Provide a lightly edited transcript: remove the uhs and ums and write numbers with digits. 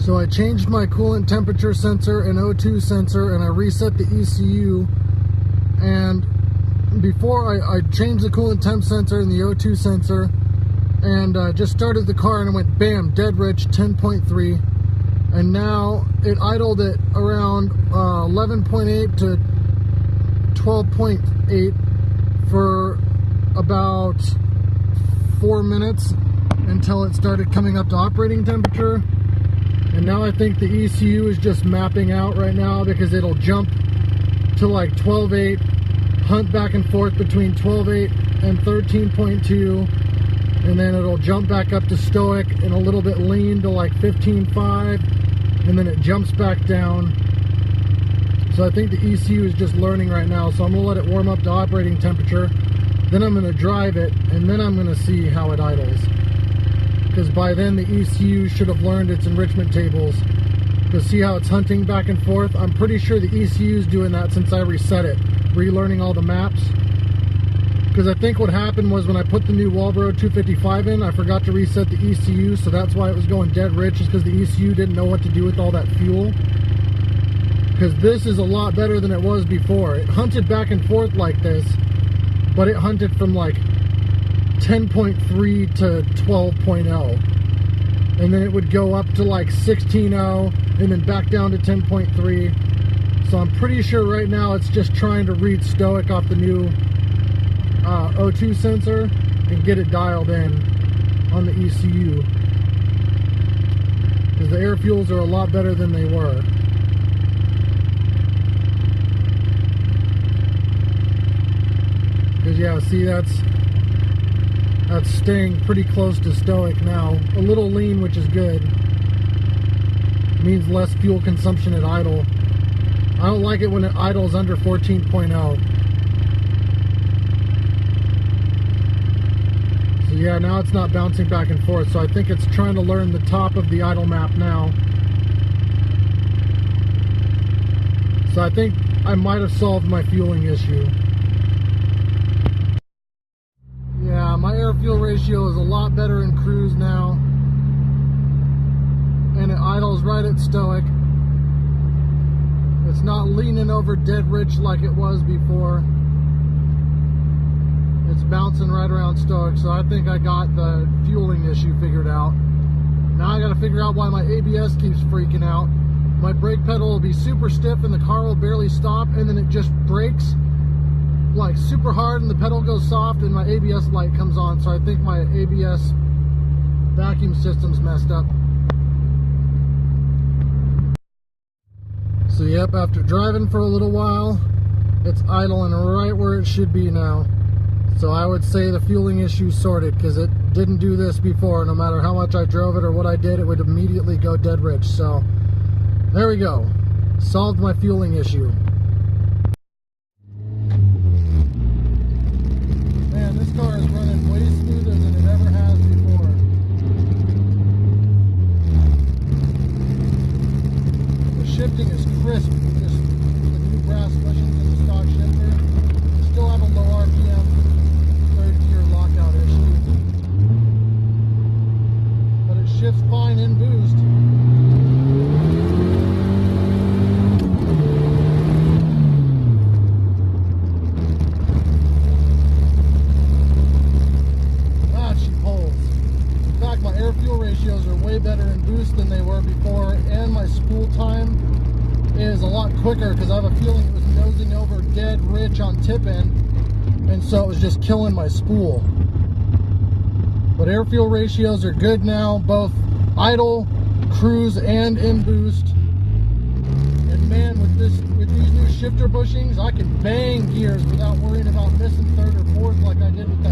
So I changed my coolant temperature sensor and O2 sensor, and I reset the ECU. And before I changed the coolant temp sensor and the O2 sensor, and just started the car, and it went bam, dead rich, 10.3. And now it idled at around 11.8 to 12.8 for about 4 minutes until it started coming up to operating temperature. And now I think the ECU is just mapping out right now, because it'll jump to like 12.8, hunt back and forth between 12.8 and 13.2, and then it'll jump back up to stoic and a little bit lean to like 15.5, and then it jumps back down. So I think the ECU is just learning right now, so I'm going to let it warm up to operating temperature, then I'm going to drive it, and then I'm going to see how it idles. Because by then the ECU should have learned its enrichment tables. To see how it's hunting back and forth. I'm pretty sure the ECU is doing that since I reset it, relearning all the maps. Because I think what happened was when I put the new Walbro 255 in, I forgot to reset the ECU, so that's why it was going dead rich, is because the ECU didn't know what to do with all that fuel. Because this is a lot better than it was before. It hunted back and forth like this, but it hunted from like 10.3 to 12.0, and then it would go up to like 16.0 and then back down to 10.3. So I'm pretty sure right now it's just trying to read stoic off the new O2 sensor and get it dialed in on the ECU, because the air fuels are a lot better than they were. Because yeah, see, that's staying pretty close to stoic now. A little lean, which is good. Means less fuel consumption at idle. I don't like it when it idles under 14.0. So yeah, now it's not bouncing back and forth, so I think it's trying to learn the top of the idle map now. So I think I might have solved my fueling issue. Yeah, my air-fuel ratio is a lot better in cruise now, and it idles right at stoic. It's not leaning over dead rich like it was before. It's bouncing right around stoic, so I think I got the fueling issue figured out. Now I gotta figure out why my ABS keeps freaking out. My brake pedal will be super stiff and the car will barely stop, and then it just brakes like super hard and the pedal goes soft and my ABS light comes on. So I think my ABS vacuum system's messed up. So yep, after driving for a little while, it's idling right where it should be now. So I would say the fueling issue sorted, because it didn't do this before. No matter how much I drove it or what I did, it would immediately go dead rich. So there we go, solved my fueling issue. Man, this car is running way smoother than it ever has before. The shifting is crisp, just the new brass bushings in the stock shifter. Still have a low RPM, third gear lockout issue. But it shifts fine in boost. Ratios are way better in boost than they were before, and my spool time is a lot quicker, because I have a feeling it was nosing over dead rich on tip end, and so it was just killing my spool. But air fuel ratios are good now, both idle, cruise, and in boost. And man, with these new shifter bushings, I can bang gears without worrying about missing third or fourth like I did with that